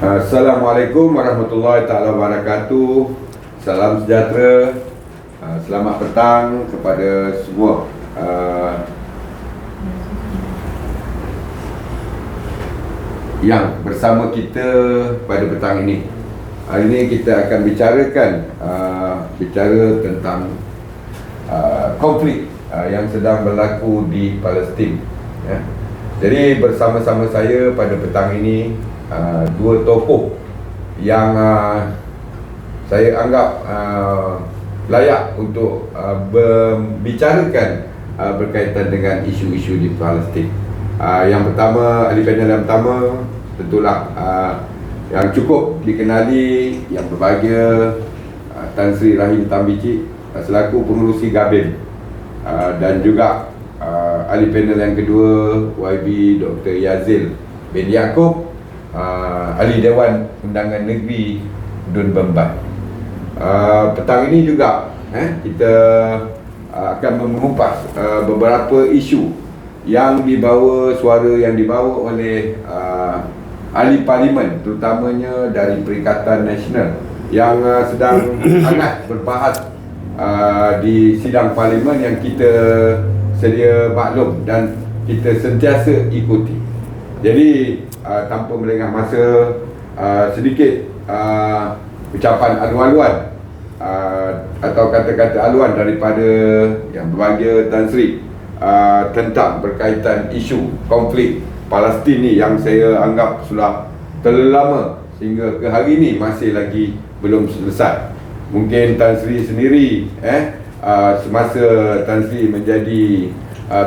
Assalamualaikum warahmatullahi taala wabarakatuh. Salam sejahtera. Selamat petang kepada semua yang bersama kita pada petang ini. Hari ini kita akan bicara tentang konflik yang sedang berlaku di Palestin. Jadi bersama-sama saya pada petang ini dua tokoh yang saya anggap layak untuk membicarakan berkaitan dengan isu-isu di Palestin. Yang pertama, ahli panel yang pertama tentulah yang cukup dikenali, yang berbahagia, Tan Sri Rahim Tambicik selaku pengurusi Gabin, dan juga ahli panel yang kedua YB Dr. Yazil bin Yaakob, ahli Dewan Undangan Negeri Dun Bemban. Petang ini juga kita akan mengupas beberapa isu yang dibawa, suara yang dibawa oleh ahli parlimen, terutamanya dari Perikatan Nasional yang sedang hangat berbahas di sidang parlimen yang kita sedia maklum dan kita sentiasa ikuti. Jadi tanpa melengah masa, sedikit ucapan aluan-aluan atau kata-kata aluan daripada yang berbahagia Tan Sri tentang berkaitan isu konflik Palestin ni yang saya anggap sudah terlalu lama sehingga ke hari ini masih lagi belum selesai. Mungkin Tan Sri sendiri semasa Tan Sri menjadi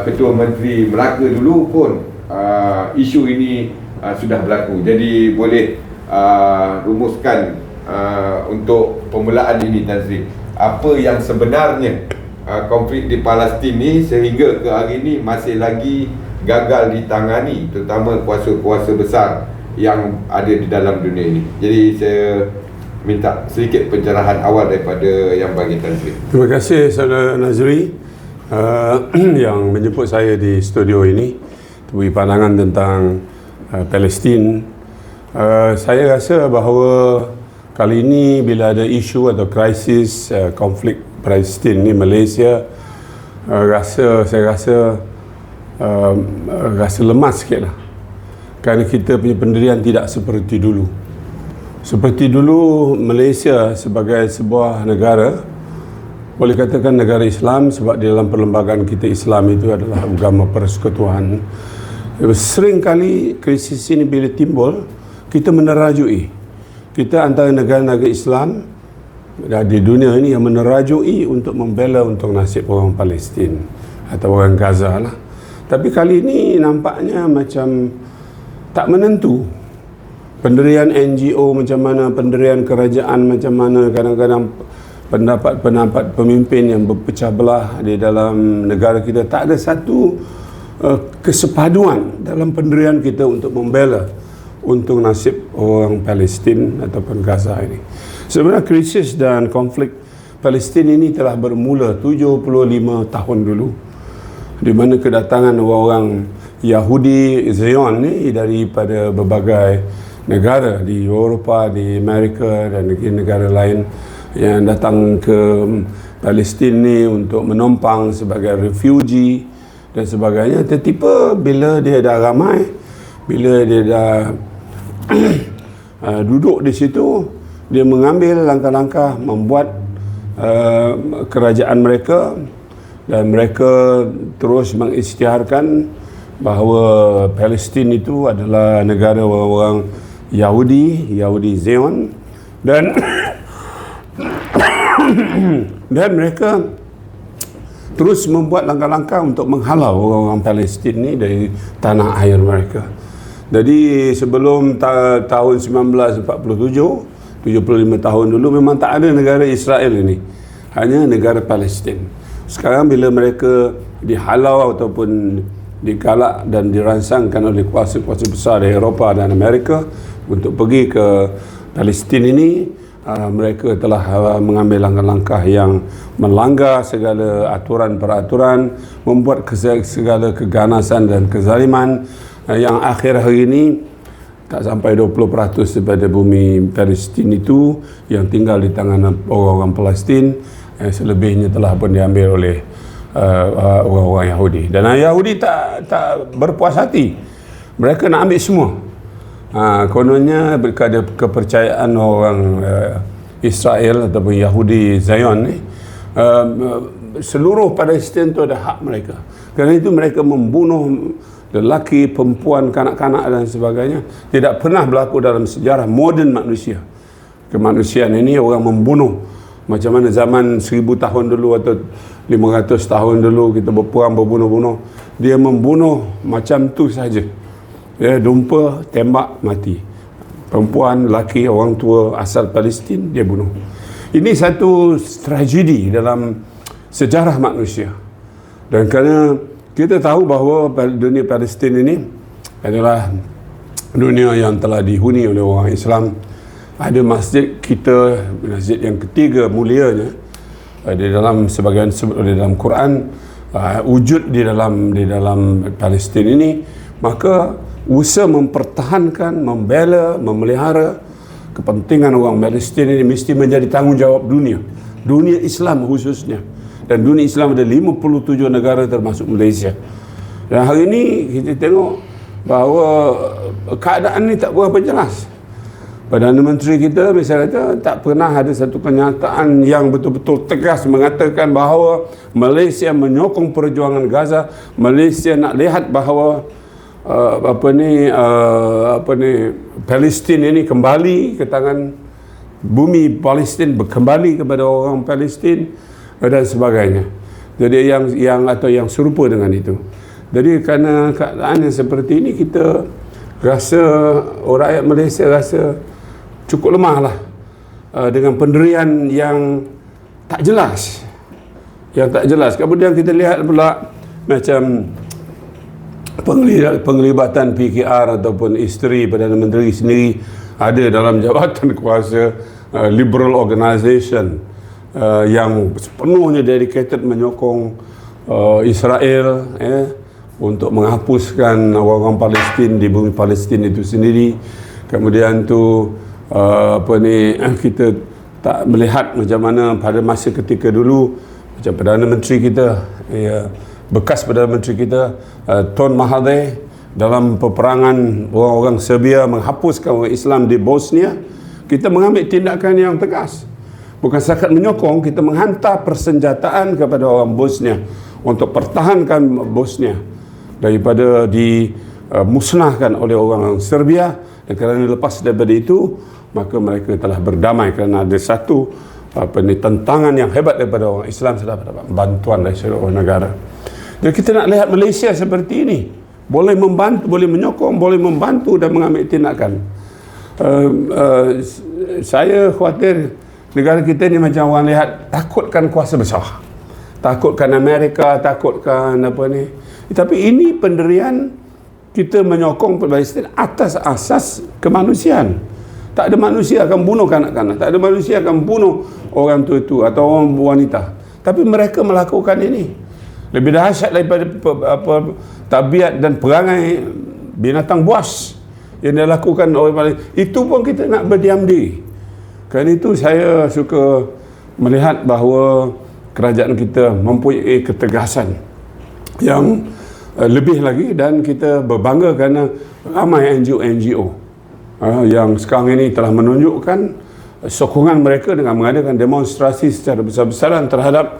Ketua Menteri Melaka dulu pun isu ini sudah berlaku. Jadi boleh rumuskan untuk permulaan ini, Tan Sri, apa yang sebenarnya konflik di Palestin ni sehingga ke hari ini masih lagi gagal ditangani, terutama kuasa-kuasa besar yang ada di dalam dunia ini. Jadi saya minta sedikit pencerahan awal daripada yang bagi Tan Sri. Terima kasih Saudara Nazri yang menjemput saya di studio ini untuk beri pandangan tentang Palestin. Saya rasa bahawa kali ini bila ada isu atau krisis konflik Palestin ni, Malaysia saya rasa lemas sikit lah, kerana kita punya pendirian tidak seperti dulu. Seperti dulu Malaysia sebagai sebuah negara, boleh katakan negara Islam, sebab di dalam perlembagaan kita Islam itu adalah agama persekutuan. Sering kali krisis ini bila timbul, kita menerajui, kita antara negara-negara Islam di dunia ini yang menerajui untuk membela untuk nasib orang Palestin atau orang Gaza lah. Tapi kali ini nampaknya macam tak menentu. Pendirian NGO macam mana, pendirian kerajaan macam mana, kadang-kadang pendapat-pendapat pemimpin yang berpecah belah di dalam negara kita. Tak ada satu kesepaduan dalam pendirian kita untuk membela untuk nasib orang Palestin ataupun Gaza ini. Sebenarnya krisis dan konflik Palestin ini telah bermula 75 tahun dulu, di mana kedatangan orang-orang Yahudi Zion ni daripada berbagai negara di Eropah, di Amerika dan negara lain yang datang ke Palestin ni untuk menompang sebagai refugee dan sebagainya. Tiba-tiba bila dia dah ramai, bila dia dah duduk di situ, dia mengambil langkah-langkah membuat kerajaan mereka, dan mereka terus mengisytiharkan bahawa Palestin itu adalah negara orang-orang Yahudi Zion, dan dan mereka terus membuat langkah-langkah untuk menghalau orang-orang Palestin ni dari tanah air mereka. Jadi sebelum tahun 1947, 75 tahun dulu memang tak ada negara Israel ini, hanya negara Palestin. Sekarang bila mereka dihalau ataupun digalak dan dirangsangkan oleh kuasa-kuasa besar di Eropah dan Amerika untuk pergi ke Palestin ini, mereka telah mengambil langkah-langkah yang melanggar segala aturan-peraturan, membuat segala keganasan dan kezaliman yang akhir hari ini tak sampai 20% daripada bumi Palestin itu yang tinggal di tangan orang-orang Palestin, selebihnya telah pun diambil oleh orang-orang Yahudi. Dan Yahudi tak berpuas hati, mereka nak ambil semua. Kononnya ada kepercayaan orang Israel ataupun Yahudi Zion ni, seluruh Palestin itu ada hak mereka. Kerana itu mereka membunuh lelaki, perempuan, kanak-kanak dan sebagainya. Tidak pernah berlaku dalam sejarah moden manusia. Kemanusiaan ini orang membunuh. Macam mana zaman 1000 tahun dulu atau 500 tahun dulu kita berperang, berbunuh-bunuh. Dia membunuh macam tu saja. Ya, dumpa, tembak, mati. Perempuan, lelaki, orang tua asal Palestin dia bunuh. Ini satu tragedi dalam sejarah manusia. Dan kerana kita tahu bahawa dunia Palestin ini adalah dunia yang telah dihuni oleh orang Islam. Ada masjid kita, masjid yang ketiga mulianya di dalam sebagian disebut oleh dalam Quran, wujud di dalam Palestin ini. Maka usaha mempertahankan, membela, memelihara kepentingan orang Palestin ini mesti menjadi tanggungjawab dunia Islam khususnya. Dan dunia Islam ada 57 negara termasuk Malaysia. Dan hari ini kita tengok bahawa keadaan ni tak berapa jelas. Perdana Menteri kita misalnya kata tak pernah ada satu kenyataan yang betul-betul tegas mengatakan bahawa Malaysia menyokong perjuangan Gaza. Malaysia nak lihat bahawa Palestin ini kembali ke tangan bumi Palestin, kembali kepada orang Palestin dan sebagainya. Jadi yang serupa dengan itu. Jadi kerana keadaan yang seperti ini, kita rasa rakyat Malaysia rasa cukup lemah lah dengan pendirian yang tak jelas. Kemudian kita lihat pula macam penglibatan PKR ataupun isteri Perdana Menteri sendiri ada dalam jabatan kuasa liberal organisation yang sepenuhnya dedicated menyokong Israel untuk menghapuskan orang-orang Palestin di bumi Palestin itu sendiri. Kemudian tu kita tak melihat macam mana pada masa ketika dulu macam Perdana Menteri kita, bekas Perdana Menteri kita Tun Mahathir dalam peperangan orang-orang Serbia menghapuskan orang Islam di Bosnia, kita mengambil tindakan yang tegas. Bukan setakat menyokong, kita menghantar persenjataan kepada orang Bosnia untuk pertahankan Bosnia daripada dimusnahkan oleh orang Serbia. Dan kerana lepas daripada itu, maka mereka telah berdamai kerana ada satu tentangan yang hebat daripada orang Islam sudah dapat bantuan dari seluruh negara. Dan kita nak lihat Malaysia seperti ini, boleh membantu, boleh menyokong, boleh membantu dan mengambil tindakan. Saya khawatir negara kita ni macam orang lihat takutkan kuasa besar, takutkan Amerika, takutkan apa ni. Tapi ini pendirian kita menyokong Palestin atas asas kemanusiaan. Tak ada manusia akan bunuh kanak-kanak, tak ada manusia akan bunuh orang tua atau orang wanita. Tapi mereka melakukan ini. Lebih dahsyat daripada tabiat dan perangai binatang buas yang dilakukan oleh Palestin. Itu pun kita nak berdiam diri. Kerana itu saya suka melihat bahawa kerajaan kita mempunyai ketegasan yang lebih lagi, dan kita berbangga kerana ramai NGO yang sekarang ini telah menunjukkan sokongan mereka dengan mengadakan demonstrasi secara besar-besaran terhadap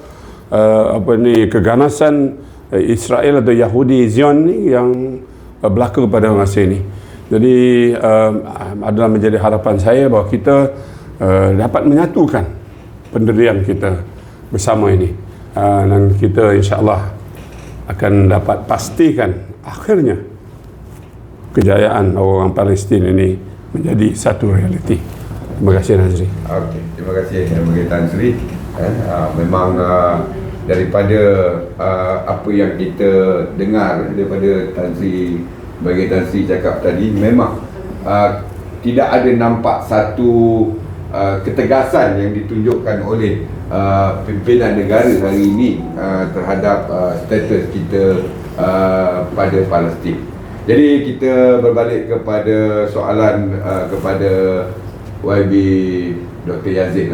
keganasan Israel atau Yahudi Zion ni yang berlaku pada masa ini. Jadi adalah menjadi harapan saya bahawa kita dapat menyatukan pendirian kita bersama ini, dan kita insya-Allah akan dapat pastikan akhirnya kejayaan orang Palestin ini menjadi satu realiti. Terima kasih Nazri. Okey, terima kasih Tan Sri. Memang daripada apa yang kita dengar daripada Tan Sri, bagi Tan Sri cakap tadi, memang tidak ada nampak satu ketegasan yang ditunjukkan oleh pimpinan negara hari ini terhadap status kita pada Palestin. Jadi kita berbalik kepada soalan kepada YB Dr. Yazid.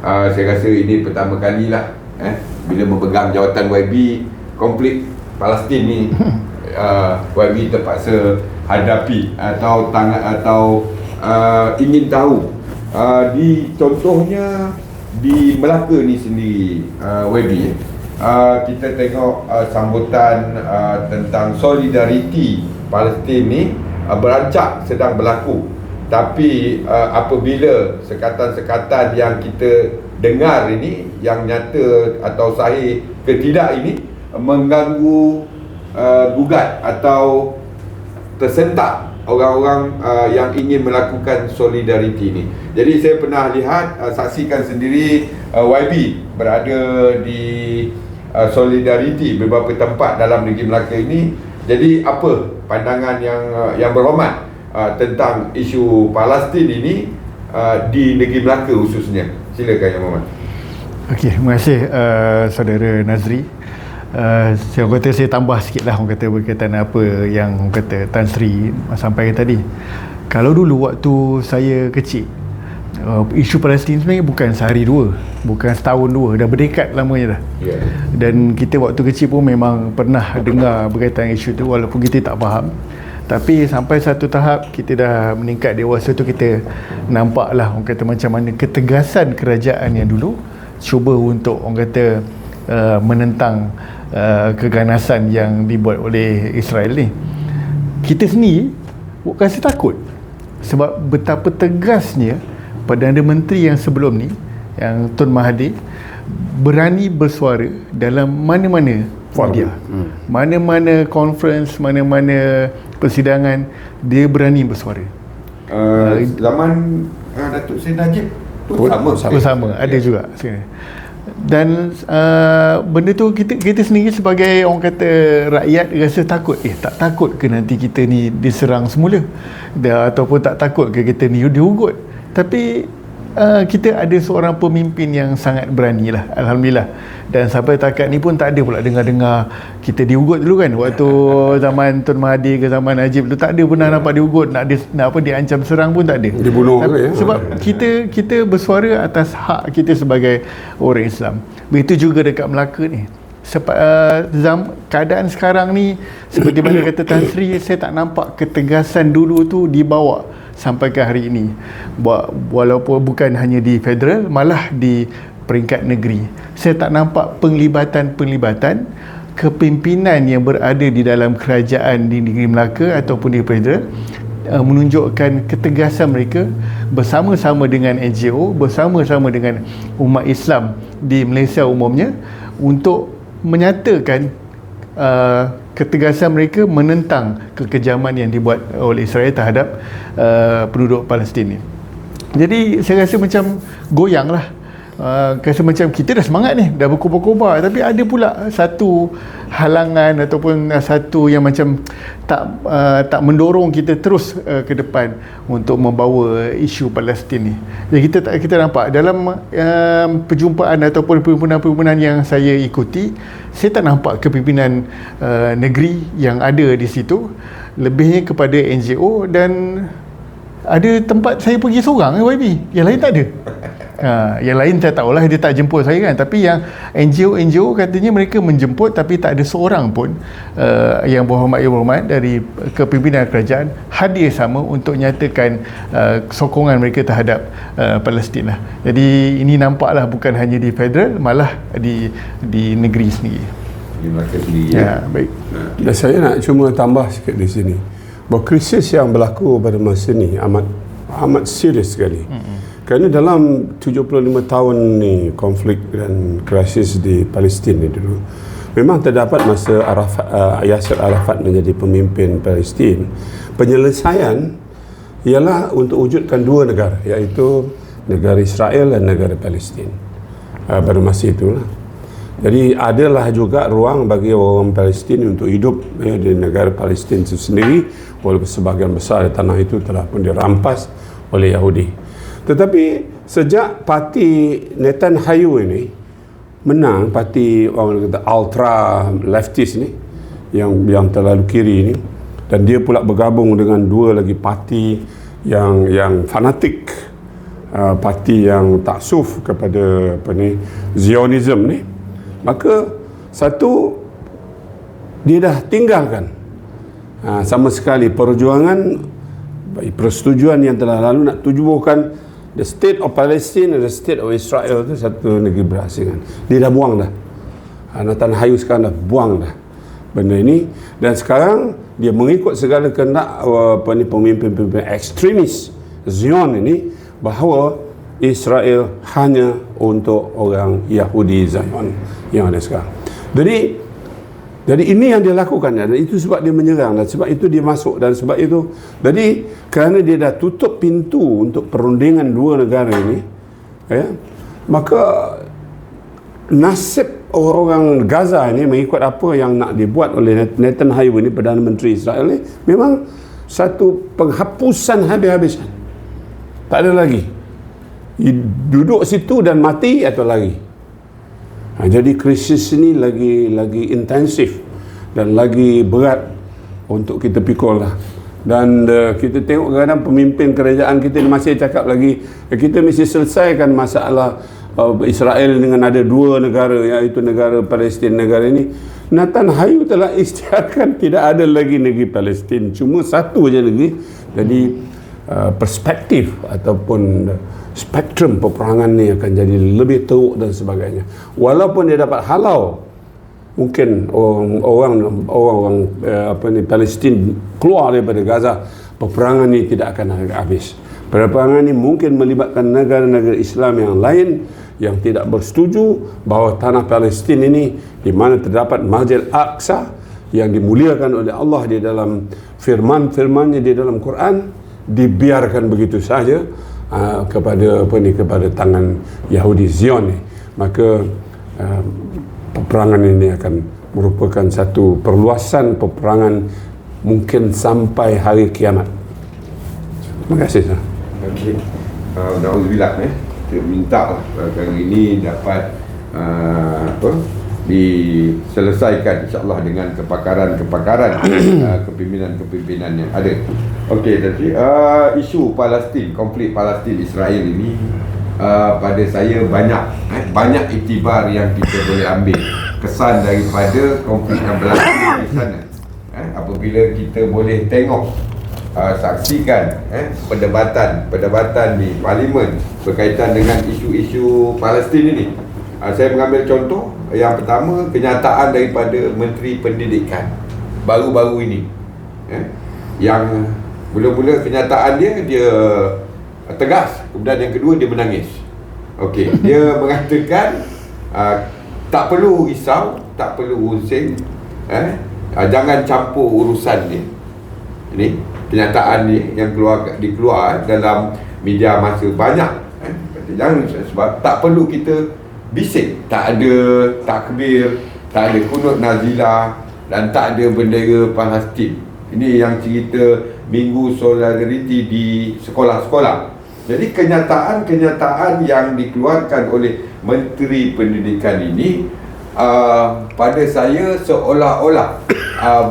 Saya rasa ini pertama kalilah bila memegang jawatan YB konflik Palestin ni YB terpaksa hadapi atau ingin tahu. Contohnya di Melaka ni sendiri, YB, kita tengok sambutan tentang solidariti Palestin ni berancak sedang berlaku. Tapi apabila sekatan-sekatan yang kita dengar ini, yang nyata atau sahih ke tidak ini, mengganggu gugat atau tersentak orang-orang yang ingin melakukan solidariti ini. Jadi saya pernah lihat, saksikan sendiri YB berada di solidariti beberapa tempat dalam negeri Melaka ini. Jadi apa pandangan yang berhormat tentang isu Palestin ini di negeri Melaka khususnya? Silakan Yang Mohd. Okey, terima kasih saudara Nazri. Saya tambah sikit lah orang kata berkaitan apa yang orang kata Tan Sri sampaikan tadi. Kalau dulu waktu saya kecil, isu Palestin sebenarnya bukan sehari dua, bukan setahun dua, dah berdekat lamanya dah. Dan kita waktu kecil pun memang pernah dengar berkaitan isu tu walaupun kita tak faham. Tapi sampai satu tahap kita dah meningkat dewasa tu, kita nampaklah orang kata macam mana ketegasan kerajaan yang dulu cuba untuk orang kata menentang keganasan yang dibuat oleh Israel ni. Kita sendiri rasa takut sebab betapa tegasnya Perdana Menteri yang sebelum ni, yang Tun Mahathir, berani bersuara dalam mana-mana media, mana-mana conference, mana-mana persidangan, dia berani bersuara. Zaman Datuk Seri Najib pun sama. Ada juga sebenarnya. Dan benda tu kita sendiri sebagai orang kata rakyat rasa takut. Tak takut ke nanti kita ni diserang semula, ataupun tak takut ke kita ni diugut. Tapi kita ada seorang pemimpin yang sangat berani lah, Alhamdulillah. Dan sampai takat ni pun tak ada pula dengar-dengar kita diugut dulu kan. Waktu zaman Tun Mahathir ke zaman Najib tu tak ada pernah nampak diugut, nak diancam serang pun tak ada. Dibunuh ke ya? Sebab kita bersuara atas hak kita sebagai orang Islam. Begitu juga dekat Melaka ni. Keadaan sekarang ni seperti mana kata Tan Sri, saya tak nampak ketegasan dulu tu dibawa sampai ke hari ini. Walaupun bukan hanya di federal, malah di peringkat negeri. Saya tak nampak penglibatan kepimpinan yang berada di dalam kerajaan di negeri Melaka ataupun di federal menunjukkan ketegasan mereka bersama-sama dengan NGO, bersama-sama dengan umat Islam di Malaysia umumnya, untuk menyatakan ketegasan mereka menentang kekejaman yang dibuat oleh Israel terhadap penduduk Palestin ni. Jadi saya rasa macam goyang lah. Rasa macam kita dah semangat ni, dah berkobar-kobar, tapi ada pula satu halangan ataupun satu yang macam tak mendorong kita terus ke depan untuk membawa isu Palestin ni. Jadi kita nampak dalam perjumpaan ataupun perhimpunan-perhimpunan yang saya ikuti, saya tak nampak kepimpinan negeri yang ada di situ, lebihnya kepada NGO. Dan ada tempat saya pergi seorang YB, yang lain tak ada. Yang lain saya tahulah dia tak jemput saya kan, tapi yang NGO katanya mereka menjemput, tapi tak ada seorang pun yang berhormat dari kepimpinan kerajaan hadir sama untuk nyatakan sokongan mereka terhadap Palestin lah. Jadi ini nampaklah bukan hanya di federal, malah di negeri sendiri. Di Melaka sendiri. Ya, baik. Dan saya nak cuma tambah sikit di sini, bahawa krisis yang berlaku pada masa ni amat serius sekali. Kerana dalam 75 tahun ni konflik dan krisis di Palestin ni dulu, memang terdapat masa Yasser Arafat menjadi pemimpin Palestin, penyelesaian ialah untuk wujudkan dua negara, iaitu negara Israel dan negara Palestin. Pada masa itulah. Jadi adalah juga ruang bagi orang Palestin untuk hidup di negara Palestin itu sendiri, walaupun sebahagian besar tanah itu telah pun dirampas oleh Yahudi. Tetapi sejak parti Netanyahu ini menang, parti orang kata ultra leftist ni, yang terlalu kiri ni, dan dia pula bergabung dengan dua lagi parti yang fanatik, parti yang taksuf kepada Zionism ni, maka satu, dia dah tinggalkan sama sekali perjuangan persetujuan yang telah lalu nak tujuhkan the state of Palestine dan the state of Israel tu satu negeri berasingan. Dia dah buang dah. Netanyahu sekarang dah buang dah benda ini, dan sekarang dia mengikut segala kehendak pemimpin-pemimpin ekstremis Zion ini, bahawa Israel hanya untuk orang Yahudi Zion yang ada sekarang. Jadi ini yang dia lakukan, dan itu sebab dia menyerang, dan sebab itu dia masuk, dan sebab itu jadi kerana dia dah tutup pintu untuk perundingan dua negara ini, maka nasib orang Gaza ini mengikut apa yang nak dibuat oleh Netanyahu ini, Perdana Menteri Israel ini, memang satu penghapusan habis-habisan. Tak ada lagi. Duduk situ dan mati atau lagi. Jadi krisis ini lagi intensif dan lagi berat untuk kita pikul lah. Dan kita tengok kadang pemimpin kerajaan kita masih cakap lagi, kita mesti selesaikan masalah Israel dengan ada dua negara, iaitu negara Palestin, negara ini. Netanyahu telah isytiharkan tidak ada lagi negeri Palestin, cuma satu saja negeri. Jadi perspektif ataupun spektrum peperangan ni akan jadi lebih teruk dan sebagainya. Walaupun dia dapat halau mungkin orang Palestin keluar daripada Gaza, peperangan ni tidak akan habis. Peperangan ini mungkin melibatkan negara-negara Islam yang lain yang tidak bersetuju bahawa tanah Palestin ini, di mana terdapat Masjid Al-Aqsa yang dimuliakan oleh Allah di dalam firman-firmannya di dalam Quran, dibiarkan begitu saja kepada tangan Yahudi Zion ni. Maka peperangan ini akan merupakan satu perluasan peperangan mungkin sampai hari kiamat. Terima kasih. Okey. Na'udzubillah, kita minta kali ini dapat diselesaikan insya-Allah dengan kepakaran kepimpinan yang ada. Okey, jadi isu Palestin, konflik Palestin Israel ini pada saya banyak iktibar yang kita boleh ambil kesan daripada konflik yang berlaku di sana. Apabila kita boleh tengok saksikan perdebatan di parlimen berkaitan dengan isu-isu Palestin ini. Saya mengambil contoh yang pertama, kenyataan daripada Menteri Pendidikan baru-baru ini, yang mula-mula kenyataan dia tegas, kemudian yang kedua dia menangis. Okey, dia mengatakan tak perlu risau, tak perlu pusing, jangan campur urusan dia. Ini kenyataan ni yang dikeluar dalam media masa banyak. Jangan, sebab tak perlu kita bising, tak ada takbir, tak ada kunut nazilah, dan tak ada bendera Palestin. Ini yang cerita Minggu Solidariti di sekolah-sekolah. Jadi kenyataan-kenyataan yang dikeluarkan oleh Menteri Pendidikan ini pada saya seolah-olah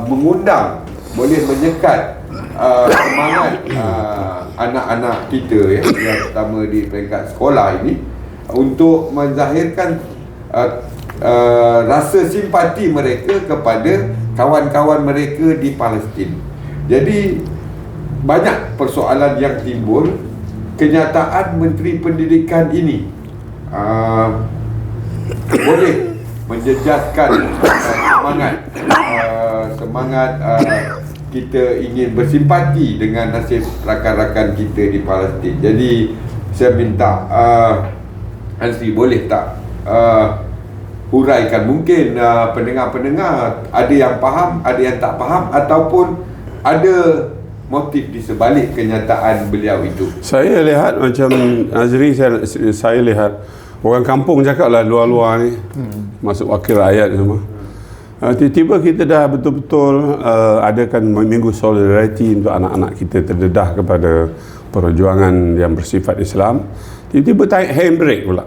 mengundang, boleh menyekat semangat anak-anak kita yang pertama di peringkat sekolah ini untuk menzahirkan rasa simpati mereka kepada kawan-kawan mereka di Palestin. Jadi banyak persoalan yang timbul. Kenyataan Menteri Pendidikan ini boleh menjejaskan semangat kita ingin bersimpati dengan nasib rakan-rakan kita di Palestin. Jadi saya minta Ansri boleh tak huraikan, mungkin pendengar-pendengar ada yang faham, ada yang tak faham, ataupun ada motif di sebalik kenyataan beliau itu. Saya lihat macam Azri, saya lihat orang kampung cakap lah luar-luar ni, masuk wakil rakyat semua. Tiba-tiba kita dah betul-betul adakan Minggu Solidariti untuk anak-anak kita terdedah kepada perjuangan yang bersifat Islam. Tiba-tiba tarik handbrake pula.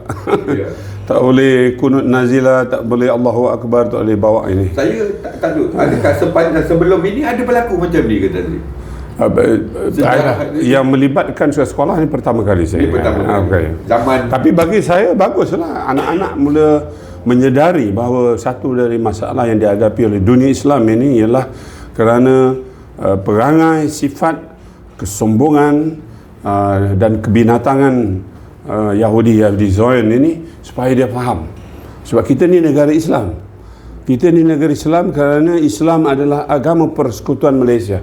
Ya. Tak boleh kunut nazilah, tak boleh Allahu Akbar, tak boleh bawa ini. Saya tak tahu. Adakah sepanjang sebelum ini ada berlaku macam ni ke tadi? Yang melibatkan sekolah ini pertama kali saya. Ini pertama kali. Okay. Tapi bagi saya baguslah anak-anak mula menyedari bahawa satu dari masalah yang dihadapi oleh dunia Islam ini ialah kerana perangai, sifat, kesombongan dan kebinatangan Yahudi Zion ini, supaya dia faham. Sebab kita ni negara Islam. Kita ni negara Islam kerana Islam adalah agama persekutuan Malaysia.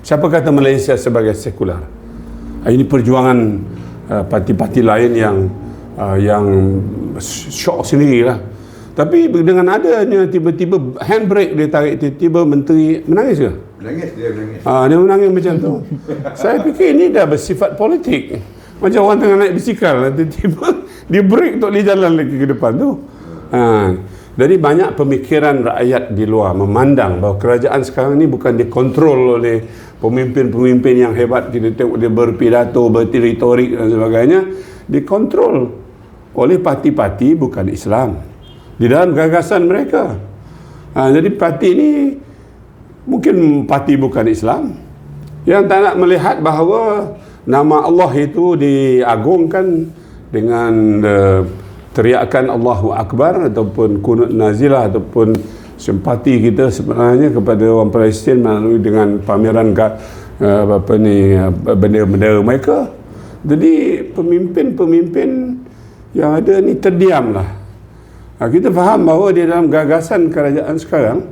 Siapa kata Malaysia sebagai sekular? Ini perjuangan parti-parti lain yang syok sendirilah. Tapi dengan adanya tiba-tiba handbrake dia tarik, tiba-tiba menteri menangis ke? Menangis, dia menangis. Dia menangis macam tu. Saya fikir ini dah bersifat politik. Macam orang tengah naik bisikal, tiba-tiba dia break tak boleh jalan lagi ke depan tu. Jadi banyak pemikiran rakyat di luar memandang bahawa kerajaan sekarang ni bukan dikontrol oleh pemimpin-pemimpin yang hebat. Kita tengok dia berpidato, berteritorik dan sebagainya. Dikontrol oleh parti-parti bukan Islam di dalam gagasan mereka. Jadi parti ini mungkin parti bukan Islam yang tak nak melihat bahawa nama Allah itu diagungkan dengan teriakan Allahu Akbar ataupun kunut nazilah ataupun simpati kita sebenarnya kepada orang Palestin melalui dengan pameran bendera-bendera mereka. Jadi pemimpin-pemimpin yang ada ni terdiamlah. Kita faham bahawa di dalam gagasan kerajaan sekarang,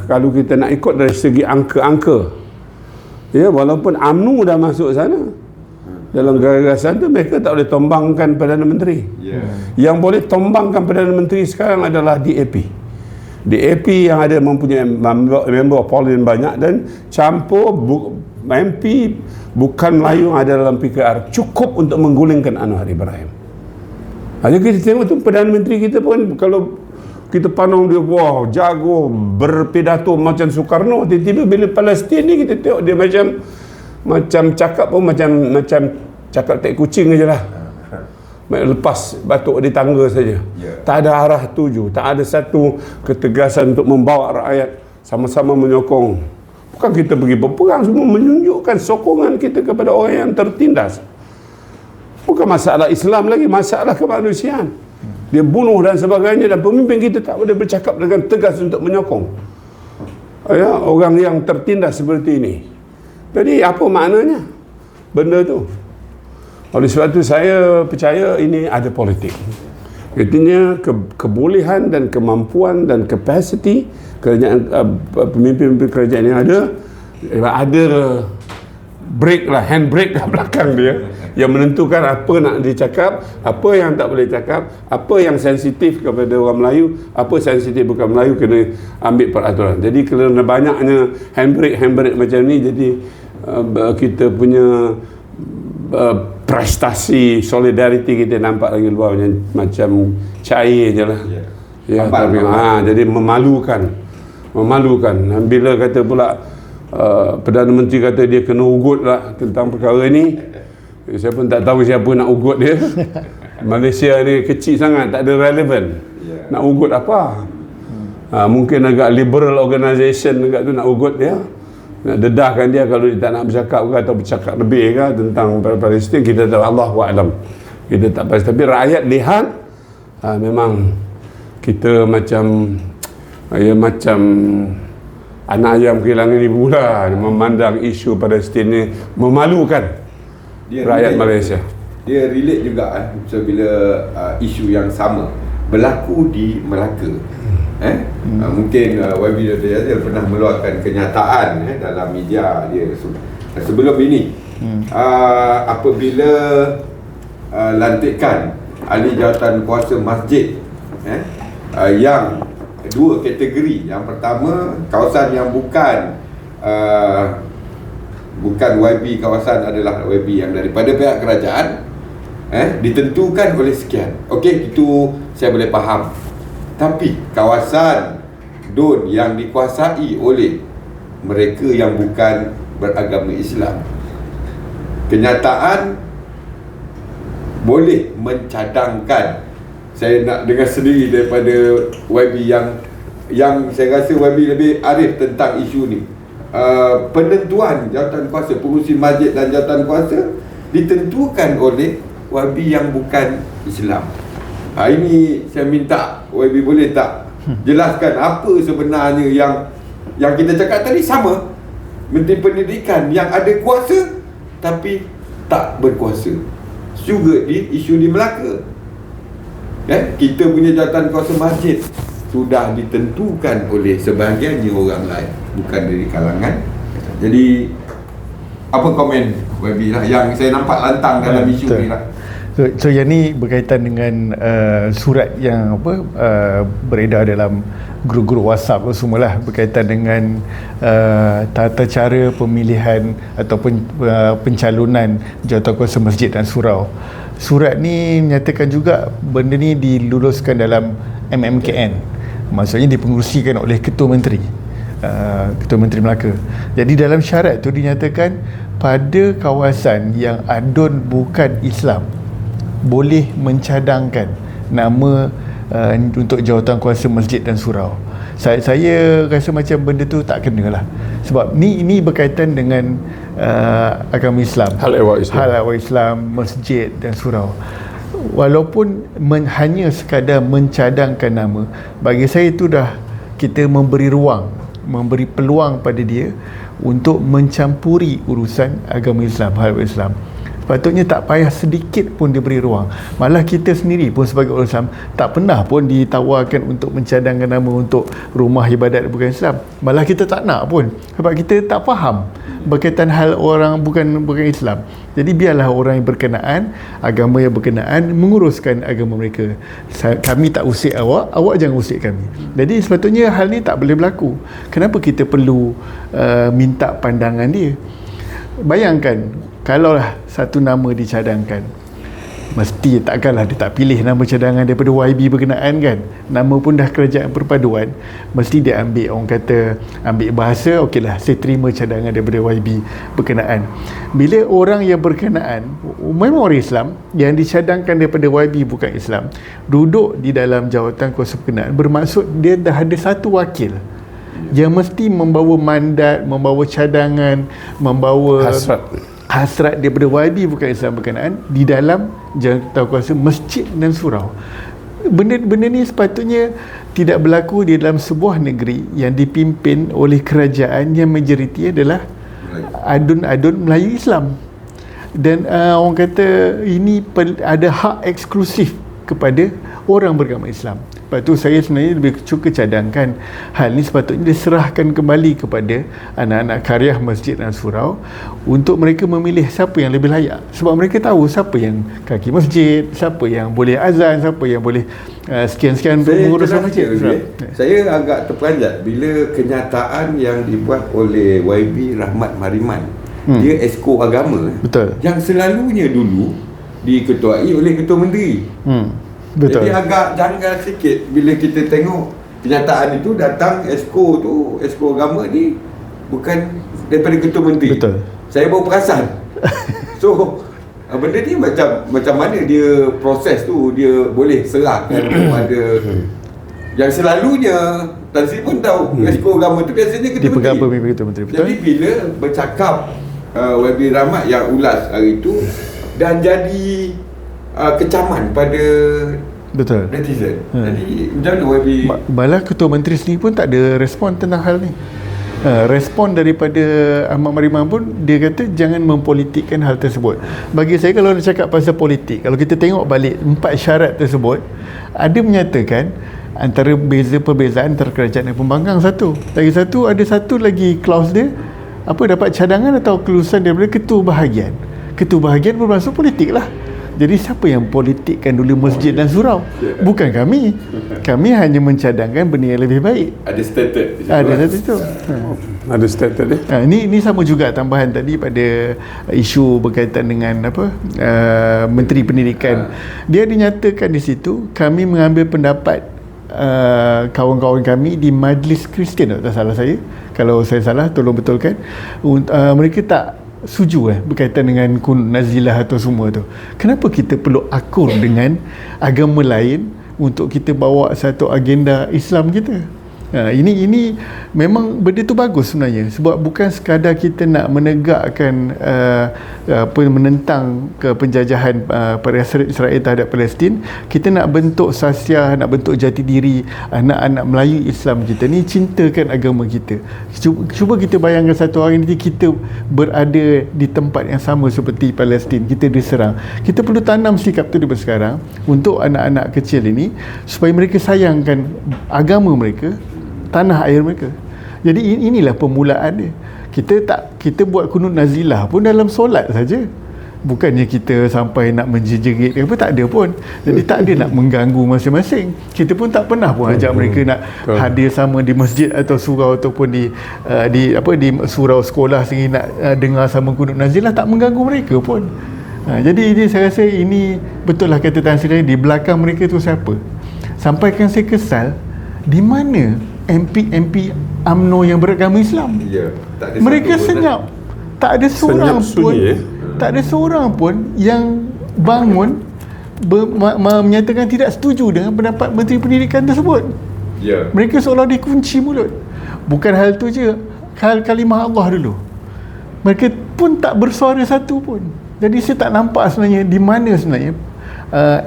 kalau kita nak ikut dari segi angka-angka, ya, walaupun UMNO dah masuk sana, dalam gagasan tu mereka tak boleh tombangkan Perdana Menteri. Yang boleh tombangkan Perdana Menteri sekarang adalah DAP. DAP yang ada mempunyai member parlimen banyak dan campur MP bukan Melayu yang ada dalam PKR cukup untuk menggulingkan Anwar Ibrahim. Hanya kita tengok tu Perdana Menteri kita pun, kalau kita pandang dia, wah, jago, berpidato macam Soekarno, tiba-tiba bila Palestin ni kita tengok dia macam cakap pun macam cakap tek kucing je lah. Lepas batuk di tangga saja. Tak ada arah tuju, tak ada satu ketegasan untuk membawa rakyat sama-sama menyokong. Bukan kita pergi berperang, semua menunjukkan sokongan kita kepada orang yang tertindas. Bukan masalah Islam lagi, masalah kemanusiaan. Dia bunuh dan sebagainya, dan pemimpin kita tak boleh bercakap dengan tegas untuk menyokong orang yang tertindas seperti ini. Jadi apa maknanya benda tu? Oleh sebab itu saya percaya ini ada politik. Artinya kebolehan dan kemampuan dan kapasiti kerajaan, pemimpin-pemimpin kerajaan yang ada brake lah, handbrake kat belakang dia yang menentukan apa nak dicakap, apa yang tak boleh cakap, apa yang sensitif kepada orang Melayu, apa sensitif bukan Melayu, kena ambil peraturan. Jadi kerana banyaknya handbrake macam ni, jadi kita punya prestasi solidariti kita nampak lagi luar macam cair je lah. Tapi jadi memalukan. Dan bila kata pula Perdana Menteri kata dia kena ugut lah tentang perkara ni, saya pun tak tahu siapa nak ugut dia. Malaysia ni kecil sangat, tak ada relevan. Nak ugut apa? Mungkin agak liberal organisation agak tu nak ugut dia, nak dedahkan dia kalau dia tak nak bercakap ke atau bercakap lebih ke tentang Palestin. Kita tahu, Allahu a'lam, kita tak pasti. Tapi rakyat lihat memang kita macam anak ayam kehilangan ibu lah, memandang isu Palestin ni memalukan dia rakyat Malaysia. Dia relate juga so, bila isu yang sama berlaku di Melaka. Mungkin YB Dr. Yazil pernah meluahkan kenyataan dalam media dia sebelum ini. Apabila lantikan ahli jawatan kuasa masjid yang dua kategori. Yang pertama, kawasan yang bukan YB kawasan adalah YB yang daripada pihak kerajaan, ditentukan oleh sekian. Okey, itu saya boleh faham. Tapi kawasan DUN yang dikuasai oleh mereka yang bukan beragama Islam, kenyataan boleh mencadangkan. Saya nak dengar sendiri daripada YB yang saya rasa YB lebih arif tentang isu ni. Penentuan jawatan kuasa, pengurusi masjid dan jawatan kuasa ditentukan oleh YB yang bukan Islam. Ini saya minta YB boleh tak jelaskan apa sebenarnya yang kita cakap tadi. Sama Menteri Pendidikan yang ada kuasa tapi tak berkuasa juga di isu di Melaka. Kita punya jawatan kuasa masjid sudah ditentukan oleh sebahagiannya orang lain, bukan dari kalangan. Jadi apa komen YB lah yang saya nampak lantang dalam isu ni lah. So yang ni berkaitan dengan surat yang beredar dalam grup-grup WhatsApp semualah, berkaitan dengan tata cara pemilihan ataupun pencalonan jawatankuasa masjid dan surau. Surat ni menyatakan juga benda ni diluluskan dalam MMKN, maksudnya dipengerusikan oleh Ketua Menteri, Ketua Menteri Melaka. Jadi dalam syarat tu dinyatakan pada kawasan yang adun bukan Islam boleh mencadangkan nama untuk jawatankuasa masjid dan surau. Saya rasa macam benda tu tak kena lah, sebab ni berkaitan dengan agama Islam, hal ehwal Islam, masjid dan surau. Walaupun hanya sekadar mencadangkan nama, bagi saya itu dah kita memberi ruang, memberi peluang pada dia untuk mencampuri urusan agama Islam, hal ehwal Islam. Patutnya tak payah sedikit pun diberi ruang. Malah kita sendiri pun sebagai orang Islam tak pernah pun ditawarkan untuk mencadangkan nama untuk rumah ibadat bukan Islam. Malah kita tak nak pun, sebab kita tak faham berkaitan hal orang bukan Islam. Jadi biarlah orang yang berkenaan, agama yang berkenaan menguruskan agama mereka. Kami tak usik awak, awak jangan usik kami. Jadi sepatutnya hal ni tak boleh berlaku. Kenapa kita perlu minta pandangan dia? Bayangkan kalaulah satu nama dicadangkan, mesti takkanlah dia tak pilih nama cadangan daripada YB berkenaan kan. Nama pun dah Kerajaan Perpaduan, mesti dia ambil, orang kata ambil bahasa, okeylah saya terima cadangan daripada YB berkenaan. Bila orang yang berkenaan memang orang Islam yang dicadangkan daripada YB bukan Islam duduk di dalam jawatan kuasa berkenaan, bermaksud dia dah ada satu wakil yang mesti membawa mandat, membawa cadangan, membawa hasrat daripada YB bukan Islam berkenaan di dalam jawatankuasa masjid dan surau. Benda ni sepatutnya tidak berlaku di dalam sebuah negeri yang dipimpin oleh kerajaan yang majoriti adalah adun Melayu Islam. Dan orang kata ini ada hak eksklusif kepada orang beragama Islam. Lepas tu saya sebenarnya lebih suka cadangkan hal ni sepatutnya diserahkan kembali kepada anak-anak karya masjid dan surau untuk mereka memilih siapa yang lebih layak. Sebab mereka tahu siapa yang kaki masjid, siapa yang boleh azan, siapa yang boleh sekian-sekian untuk mengurus masjid. Saya agak terperanjat bila kenyataan yang dibuat oleh YB Rahmat Mariman. Dia esko agama. Betul. Yang selalunya dulu diketuai oleh Ketua Menteri. Betul. Jadi agak janggal sikit bila kita tengok kenyataan itu datang esko agama ni bukan daripada Ketua Menteri. Betul. Saya baru perasan. So benda ni macam mana dia proses tu dia boleh serahkan kepada yang selalunya Tan Sri pun tahu esko agama tu biasanya Ketua Menteri. Betul. Jadi bila bercakap YB Rahmat yang ulas hari itu dan jadi kecaman pada netizen. Jadi macam mana YB? Malah Ketua Menteri sendiri pun tak ada respon tentang hal ni. Respon daripada Ahmad Mariman pun dia kata jangan mempolitikkan hal tersebut. Bagi saya kalau nak cakap pasal politik, kalau kita tengok balik 4 syarat tersebut, ada menyatakan antara perbezaan antara kerajaan dan pembangkang satu. Lagi satu, ada satu lagi clause dia dapat cadangan atau kelulusan daripada ketua bahagian. Ketua bahagian bermaksud politik lah. Jadi siapa yang politikkan dulu masjid dan surau? Bukan kami. Kami hanya mencadangkan benda yang lebih baik. Ada stated. Ada stated dia. Ini sama juga tambahan tadi pada isu berkaitan dengan Menteri Pendidikan. Dia dinyatakan di situ kami mengambil pendapat kawan-kawan kami di Majlis Kristian, tak salah saya. Kalau saya salah tolong betulkan. Mereka tak setuju berkaitan dengan kunut nazilah atau semua tu. Kenapa kita perlu akur dengan agama lain untuk kita bawa satu agenda Islam kita? Ini memang benda tu bagus sebenarnya, sebab bukan sekadar kita nak menegakkan menentang ke penjajahan Israel terhadap Palestin. Kita nak bentuk sasiah, nak bentuk jati diri anak-anak Melayu Islam kita ni cintakan agama kita. Cuba kita bayangkan satu hari nanti kita berada di tempat yang sama seperti Palestin, kita diserang. Kita perlu tanam sikap tu daripada sekarang untuk anak-anak kecil ini, supaya mereka sayangkan agama mereka, tanah air mereka. Jadi inilah permulaan dia. Kita buat kunut nazilah pun dalam solat saja. Bukannya kita sampai nak menjejerit apa, tak ada pun. Jadi tak ada nak mengganggu masing-masing. Kita pun tak pernah pun ajak mereka nak hadir sama di masjid atau surau, ataupun di surau sekolah sehingga nak dengar sama kunut nazilah, tak mengganggu mereka pun. Jadi saya rasa ini betul lah kata Tan Sri, di belakang mereka tu siapa. Sampaikan saya kesal, di mana MP UMNO yang beragama Islam? Ya, tak ada mereka senyap. Tak ada seorang pun tak ada seorang pun yang bangun menyatakan tidak setuju dengan pendapat Menteri Pendidikan tersebut. Ya. Mereka seolah dikunci mulut. Bukan hal tu je, hal kalimah Allah dulu, mereka pun tak bersuara satu pun. Jadi saya tak nampak sebenarnya di mana sebenarnya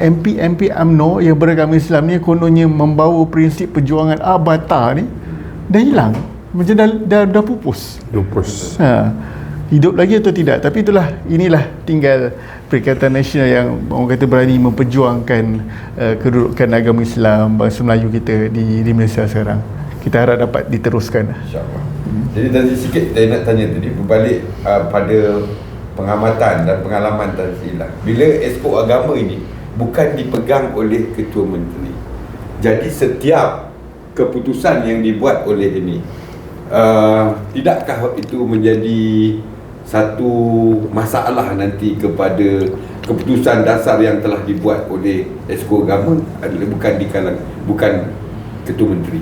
MP UMNO yang beragama Islam ni kononnya membawa prinsip perjuangan Bata ni dah hilang, macam dah pupus. Hidup lagi atau tidak, tapi inilah tinggal Perikatan Nasional yang orang kata berani memperjuangkan kedudukan agama Islam bangsa Melayu kita di Malaysia sekarang. Kita harap dapat diteruskan, insya-Allah. Jadi tadi sikit saya nak tanya tadi berbalik pada pengamatan dan pengalaman Tan Sri, bila Exco Agama ini bukan dipegang oleh Ketua Menteri, jadi setiap keputusan yang dibuat oleh ini, tidakkah itu menjadi satu masalah nanti kepada keputusan dasar yang telah dibuat oleh Exco Agama adalah bukan Ketua Menteri?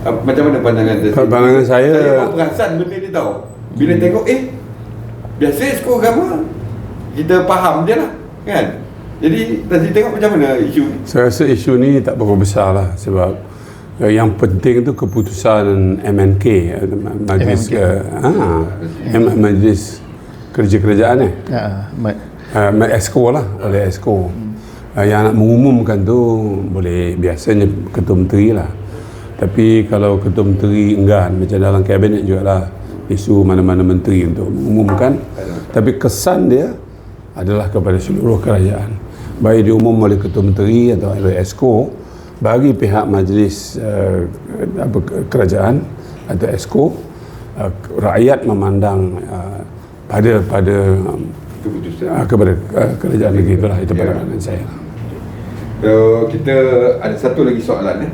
Macam mana pandangan Tan Sri? Pandangan saya pun perasan benda ni tahu. Bila tengok biasa Exco Agama kita faham je lah, kan? Jadi tadi tengok macam mana isu ni? Saya rasa isu ni tak berapa besar lah, sebab yang penting tu keputusan MNK, Majlis Majlis Kerja-Kerajaan Exco lah, oleh Exco. Yang nak mengumumkan tu boleh biasanya Ketua Menteri lah. Tapi kalau Ketua Menteri enggan, macam dalam kabinet jugalah isu mana-mana menteri untuk mengumumkan, tapi kesan dia adalah kepada seluruh kerajaan, baik diumum oleh Ketua Menteri atau oleh Exco, bagi pihak Majlis Kerajaan atau Exco, rakyat memandang pada kepada kerajaan negeri. Itulah itu pandangan saya. Kita ada satu lagi soalan,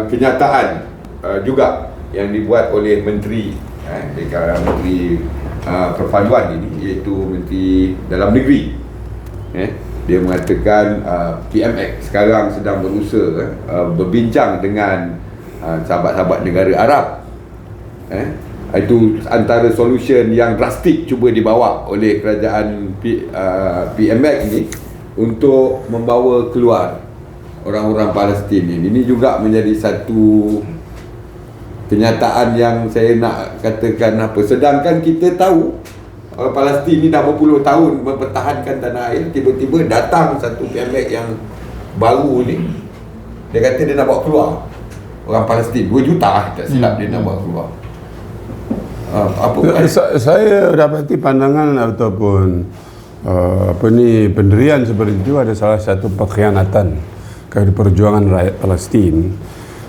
kenyataan juga yang dibuat oleh Menteri Menteri Perpaduan ini, iaitu Menteri Dalam Negeri. Dia mengatakan PMX sekarang sedang berusaha berbincang dengan sahabat-sahabat negara Arab. Itu antara solution yang drastik cuba dibawa oleh kerajaan PMX ini untuk membawa keluar orang-orang Palestin ini. Ini juga menjadi satu kenyataan yang saya nak katakan sedangkan kita tahu Palestin ni dah berpuluh tahun mempertahankan tanah air, tiba-tiba datang satu PMX yang baru ni, dia kata dia nak bawa keluar orang Palestin 2 juta, tak silap dia nak bawa keluar. Saya dapati pandangan ataupun pendirian seperti itu ada salah satu pengkhianatan kepada perjuangan rakyat Palestin.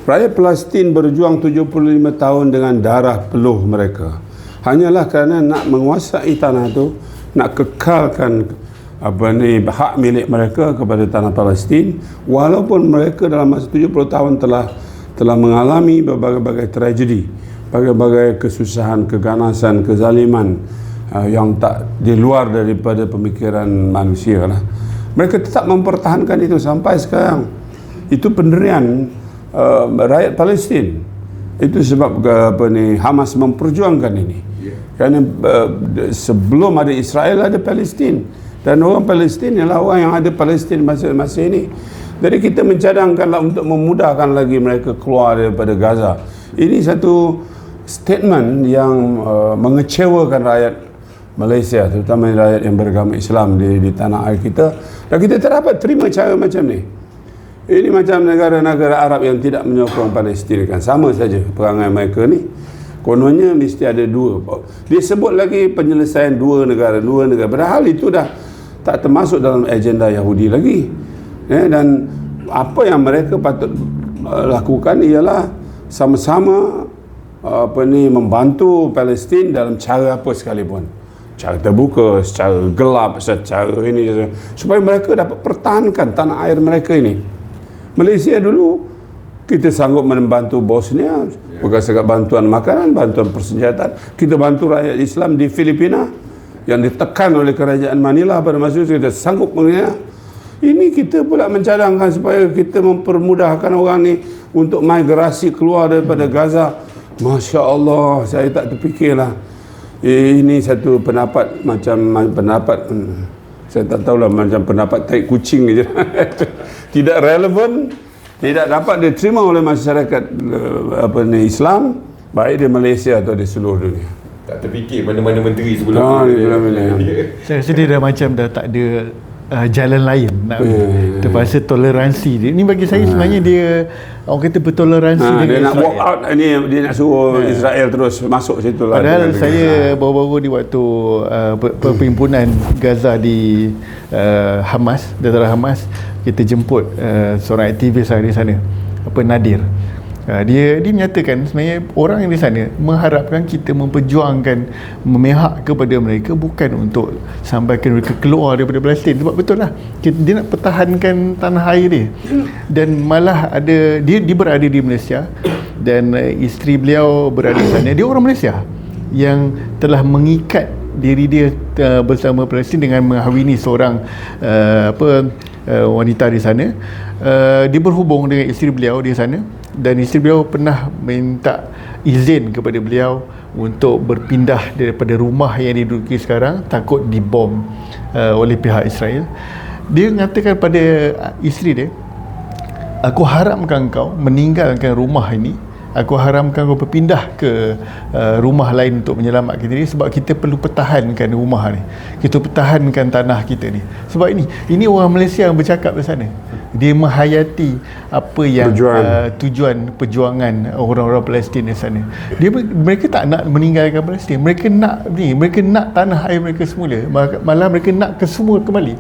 Rakyat Palestin berjuang 75 tahun dengan darah peluh mereka, hanyalah kerana nak menguasai tanah itu, nak kekalkan hak milik mereka kepada tanah Palestin, walaupun mereka dalam masa 70 tahun telah mengalami berbagai-bagai tragedi, berbagai kesusahan, keganasan, kezaliman yang tak di luar daripada pemikiran manusia lah. Mereka tetap mempertahankan itu sampai sekarang. Itu pendirian rakyat Palestin. Itu sebab Hamas memperjuangkan ini. Kerana sebelum ada Israel ada Palestin, dan orang Palestin ialah orang yang ada Palestin masa ini. Jadi kita mencadangkanlah untuk memudahkan lagi mereka keluar daripada Gaza. Ini satu statement yang mengecewakan rakyat Malaysia, terutama rakyat yang beragama Islam di tanah air kita, dan kita tak dapat terima cara macam ni. Ini macam negara-negara Arab yang tidak menyokong Palestin, kan sama saja perangai mereka ni. Kononnya mesti ada dua. Dia sebut lagi penyelesaian dua negara. Padahal itu dah tak termasuk dalam agenda Yahudi lagi. Dan apa yang mereka patut lakukan ialah sama-sama membantu Palestin dalam cara apa sekalipun, cara terbuka, secara gelap, secara ini, supaya mereka dapat pertahankan tanah air mereka ini. Malaysia dulu kita sanggup membantu Bosnia, bukan sekadar bantuan makanan, bantuan persenjataan. Kita bantu rakyat Islam di Filipina yang ditekan oleh kerajaan Manila pada masa itu, kita sanggup mengenai. Ini kita pula mencadangkan supaya kita mempermudahkan orang ni untuk migrasi keluar daripada Gaza. Masya Allah, saya tak terfikirlah. Ini satu pendapat saya tak tahulah, macam pendapat tai kucing je. Tidak relevan, tidak dapat diterima oleh masyarakat Islam, baik di Malaysia atau di seluruh dunia. Tak terfikir mana-mana menteri sebelum Saya rasa dia dah macam dah tak ada jalan lain nak terpaksa toleransi dia. Ini bagi saya sebenarnya dia orang kata bertoleransi dengan dia nak Israel. walk out ni, dia nak suruh Israel terus masuk situ lah. Padahal saya baru-baru di waktu perhimpunan Gaza di Hamas, Dara Hamas, kita jemput seorang aktivis di sana, Nadir. Dia menyatakan sebenarnya orang yang di sana mengharapkan kita memperjuangkan, memihak kepada mereka, bukan untuk sampaikan mereka keluar daripada Palestin. Sebab betul lah, dia nak pertahankan tanah air dia. Dan malah ada dia berada di Malaysia, dan isteri beliau berada di sana. Dia orang Malaysia yang telah mengikat diri dia bersama Palestin dengan menghawini seorang wanita di sana. Dia berhubung dengan isteri beliau di sana, dan isteri beliau pernah minta izin kepada beliau untuk berpindah daripada rumah yang diduduki sekarang, takut dibom oleh pihak Israel. Dia mengatakan pada isteri dia, aku haramkan kau meninggalkan rumah ini, aku haramkan kau berpindah ke rumah lain untuk menyelamatkan diri, sebab kita perlu pertahankan rumah ni, kita pertahankan tanah kita ni. Sebab ini orang Malaysia yang bercakap di sana. Dia menghayati apa yang tujuan perjuangan orang-orang Palestin di sana. Mereka tak nak meninggalkan Palestin, mereka nak tanah air mereka semula, malah mereka nak kesemua kembali.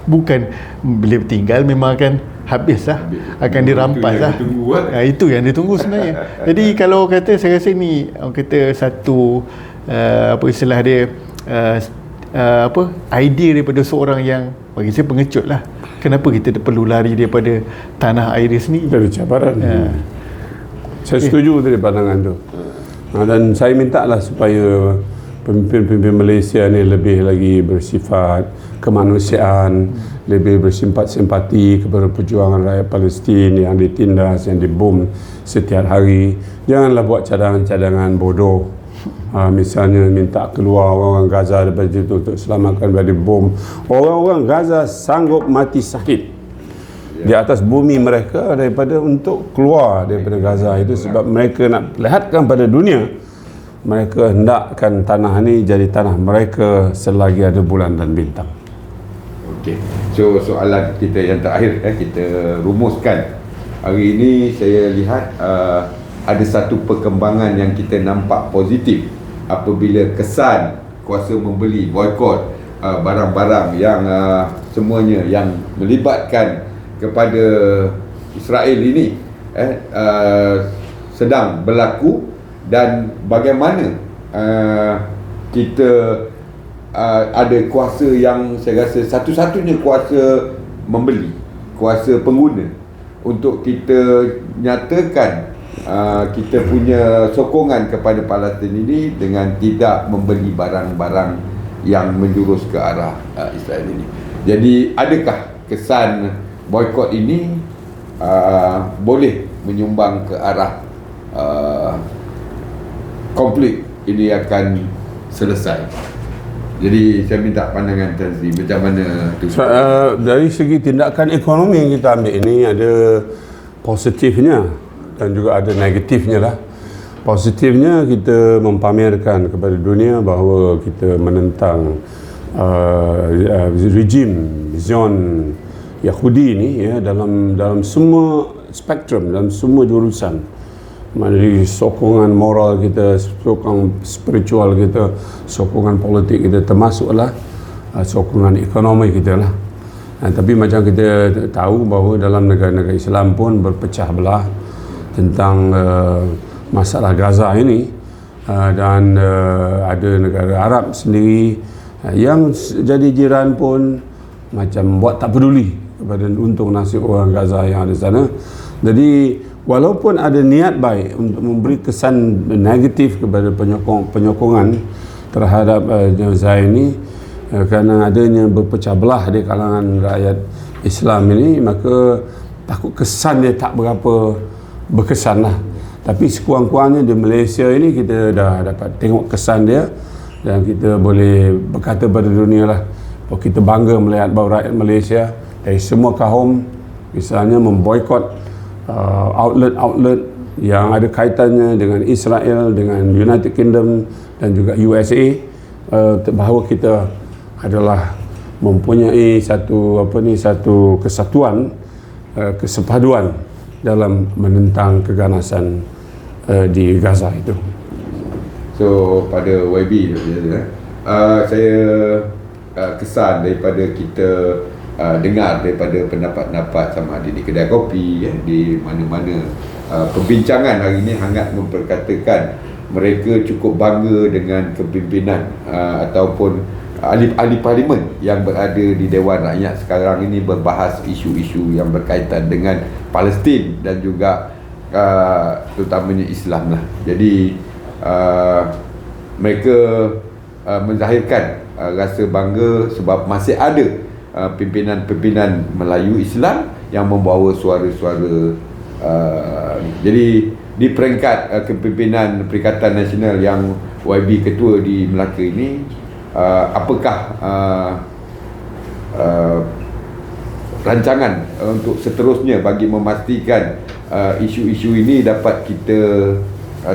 Bukan bila tinggal memang akan habis lah, akan dirampas lah. Itu yang ditunggu sebenarnya. Jadi kalau kata, saya rasa ni orang kata satu istilah dia idea daripada seorang yang bagi saya pengecut lah. Kenapa kita perlu lari daripada tanah air dia sendiri? Dari cabaran. Saya setuju dari pandangan tu. Dan saya minta lah supaya pemimpin-pemimpin Malaysia ni lebih lagi bersifat kemanusiaan, lebih bersimpati kepada perjuangan rakyat Palestin yang ditindas, yang dibom setiap hari. Janganlah buat cadangan-cadangan bodoh. Misalnya minta keluar orang Gaza daripada situ untuk selamatkan dari bom. Orang-orang Gaza sanggup mati syahid di atas bumi mereka daripada untuk keluar daripada Gaza. Itu sebab mereka nak lihatkan pada dunia, mereka hendakkan tanah ini jadi tanah mereka selagi ada bulan dan bintang. Okey. So soalan kita yang terakhir, kita rumuskan. Hari ini saya lihat ada satu perkembangan yang kita nampak positif apabila kesan kuasa membeli, boikot barang-barang yang semuanya yang melibatkan kepada Israel ini sedang berlaku, dan bagaimana kita ada kuasa yang saya rasa satu-satunya kuasa membeli, kuasa pengguna, untuk kita nyatakan kita punya sokongan kepada Palestin ini dengan tidak membeli barang-barang yang menjurus ke arah Israel ini. Jadi adakah kesan boikot ini boleh menyumbang ke arah konflik ini akan selesai. Jadi saya minta pandangan Tan Sri macam mana tu. Dari segi tindakan ekonomi yang kita ambil ini ada positifnya dan juga ada negatifnya lah. Positifnya kita mempamerkan kepada dunia bahawa kita menentang rejim Zion Yahudi ni ya, dalam semua spektrum, dalam semua jurusan. Dari sokongan moral kita, sokongan spiritual kita, sokongan politik kita, termasuklah sokongan ekonomi kita lah. Tapi macam kita tahu bahawa dalam negara-negara Islam pun berpecah belah tentang masalah Gaza ini, dan ada negara Arab sendiri yang jadi jiran pun macam buat tak peduli kepada untuk nasib orang Gaza yang ada sana. Jadi walaupun ada niat baik untuk memberi kesan negatif kepada penyokongan terhadap Gaza ini, kerana adanya berpecah belah di kalangan rakyat Islam ini, maka takut kesan dia tak berapa berkesan lah. Tapi sekurang-kurangnya di Malaysia ini kita dah dapat tengok kesan dia, dan kita boleh berkata pada dunia lah bahawa kita bangga melihat bahawa rakyat Malaysia dari semua kaum misalnya memboikot outlet-outlet yang ada kaitannya dengan Israel, dengan United Kingdom dan juga USA, bahawa kita adalah mempunyai satu kesatuan, kesepaduan dalam menentang keganasan di Gaza itu. So pada YB saya kesan daripada kita dengar daripada pendapat-pendapat sama ada di kedai kopi di mana-mana, perbincangan hari ini hangat memperkatakan mereka cukup bangga dengan kepimpinan ataupun ahli-ahli parlimen yang berada di Dewan Rakyat sekarang ini berbahas isu-isu yang berkaitan dengan Palestin dan juga terutamanya Islam lah. Jadi mereka menzahirkan rasa bangga sebab masih ada pimpinan-pimpinan Melayu Islam yang membawa suara-suara. Jadi di peringkat kepimpinan Perikatan Nasional yang YB ketua di Melaka ini, apakah rancangan untuk seterusnya bagi memastikan isu-isu ini dapat kita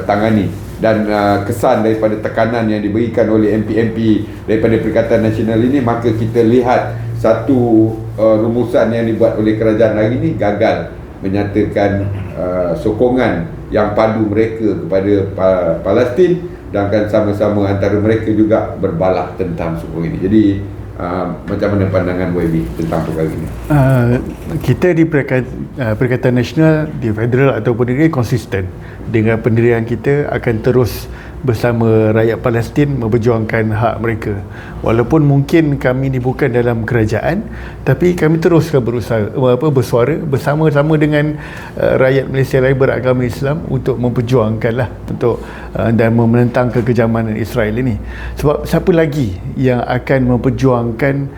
tangani, dan kesan daripada tekanan yang diberikan oleh MP-MP daripada Perikatan Nasional ini, maka kita lihat satu rumusan yang dibuat oleh kerajaan hari ini gagal menyatakan sokongan yang padu mereka kepada Palestin, dan akan sama-sama antara mereka juga berbalah tentang sokong ini. Jadi macam mana pandangan YB tentang perkara ini? Kita di Perikatan Nasional, di federal ataupun negeri, konsisten dengan pendirian kita akan terus bersama rakyat Palestin memperjuangkan hak mereka. Walaupun mungkin kami ni bukan dalam kerajaan, tapi kami teruskan bersuara bersama-sama dengan rakyat Malaysia lain beragama Islam untuk memperjuangkanlah untuk dan menentang kekejaman Israel ini. Sebab siapa lagi yang akan memperjuangkan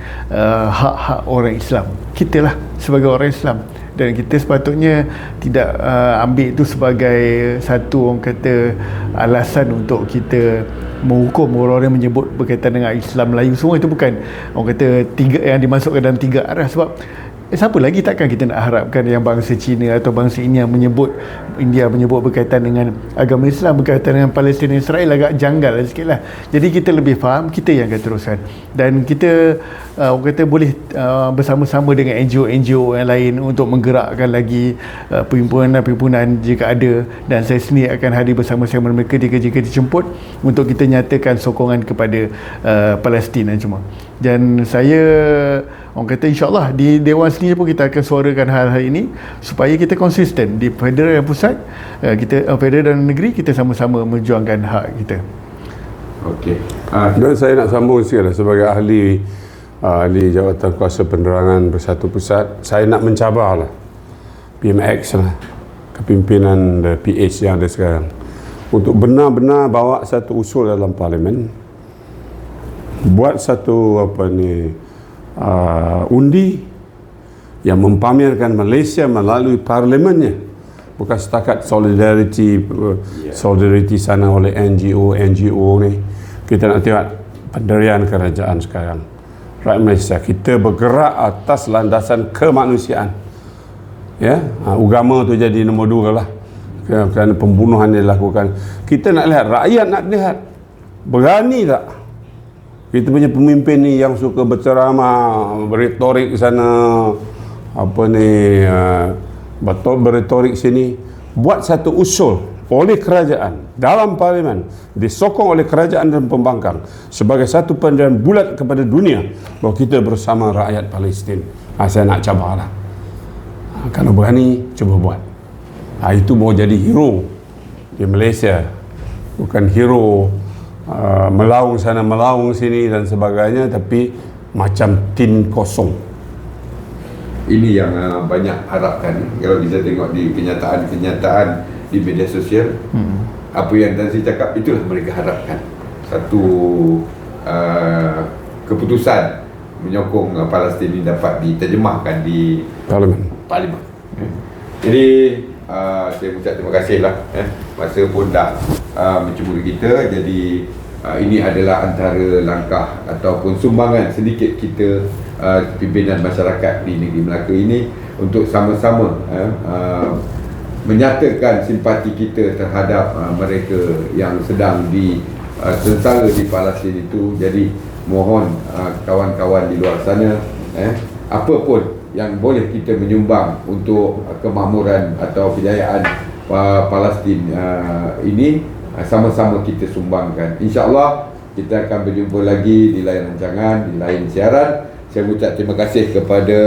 hak-hak orang Islam? Kitalah sebagai orang Islam. Dan kita sepatutnya tidak ambil itu sebagai satu, orang kata, alasan untuk kita menghukum orang-orang yang menyebut berkaitan dengan Islam Melayu. Semua itu bukan, orang kata, tiga yang dimasukkan dalam tiga arah. Sebab siapa lagi takkan kita nak harapkan yang bangsa Cina atau bangsa India menyebut berkaitan dengan agama Islam, berkaitan dengan Palestin dan Israel, agak janggal sikit lah. Jadi kita lebih faham, kita yang akan teruskan. Dan kita orang kata boleh bersama-sama dengan NGO-NGO yang lain untuk menggerakkan lagi perhimpunan jika ada, dan saya sendiri akan hadir bersama-sama mereka di kerja-kerja jemput untuk kita nyatakan sokongan kepada Palestin dan semua. Dan saya orang kata insyaAllah di Dewan sendiri pun kita akan suarakan hal-hal ini supaya kita konsisten di federal dan pusat, kita federal dan negeri, kita sama-sama menjuangkan hak kita. Okey. Dan saya nak sambung sikit lah, sebagai ahli Jawatan Kuasa Penerangan Bersatu Pusat, saya nak mencabar lah PMX lah, kepimpinan PH yang ada sekarang, untuk benar-benar bawa satu usul dalam Parlimen, buat satu undi yang mempamerkan Malaysia melalui parlimennya, bukan setakat solidariti sana oleh NGO ni, Kita nak tengok pendirian kerajaan sekarang. Rakyat Malaysia, kita bergerak atas landasan kemanusiaan. Ya, agama tu jadi nombor 2 lah. Kerana pembunuhan yang dilakukan. Kita nak lihat, rakyat nak lihat. Berani tak? Kita punya pemimpin ni yang suka berceramah, berretorik sana, berretorik sini. Buat satu usul oleh kerajaan dalam parlimen, disokong oleh kerajaan dan pembangkang sebagai satu pendirian bulat kepada dunia bahawa kita bersama rakyat Palestin. Saya nak cabarlah. Kalau berani, cuba buat. Itu mau jadi hero di Malaysia, bukan hero melaung sana melaung sini dan sebagainya, tapi macam tin kosong. Ini yang banyak harapkan. Kalau kita tengok di kenyataan-kenyataan di media sosial, apa yang Tan Sri cakap, itulah mereka harapkan. Satu keputusan menyokong Palestin ini dapat diterjemahkan di Parlimen. Jadi saya ucap terima kasih lah. Masa pun dah mencuburi kita. Jadi ini adalah antara langkah ataupun sumbangan sedikit kita, pimpinan masyarakat di negeri Melaka ini, untuk sama-sama menyatakan simpati kita terhadap mereka yang sedang sengsara di Palestin itu. Jadi mohon kawan-kawan di luar sana, apa pun yang boleh kita menyumbang untuk kemakmuran atau kejayaan Palestin ini, sama-sama kita sumbangkan. InsyaAllah kita akan berjumpa lagi di lain rancangan, di lain siaran. Saya ucap terima kasih kepada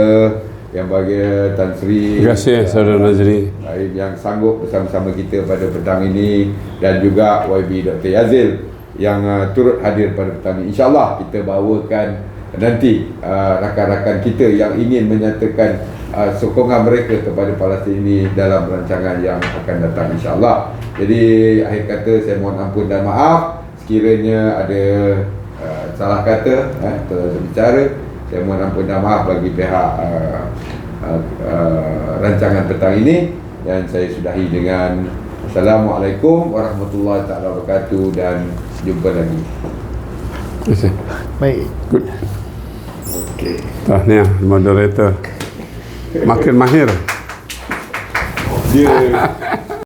Yang Bahagia Tan Sri. Terima kasih Saudara Nazri yang sanggup bersama-sama kita pada petang ini, dan juga YB Dr. Yazil yang turut hadir pada petang ini. InsyaAllah kita bawakan nanti rakan-rakan kita yang ingin menyatakan sokongan mereka kepada Palestin ini dalam rancangan yang akan datang, insyaAllah. Jadi akhir kata, saya mohon ampun dan maaf sekiranya ada salah kata atau bicara. Saya mohon ampun dan maaf bagi pihak rancangan petang ini, dan saya sudahi dengan Assalamualaikum warahmatullahi wabarakatuh, dan jumpa lagi. Baik. Good. Okey. Tahniah moderator. Makin mahir. Dia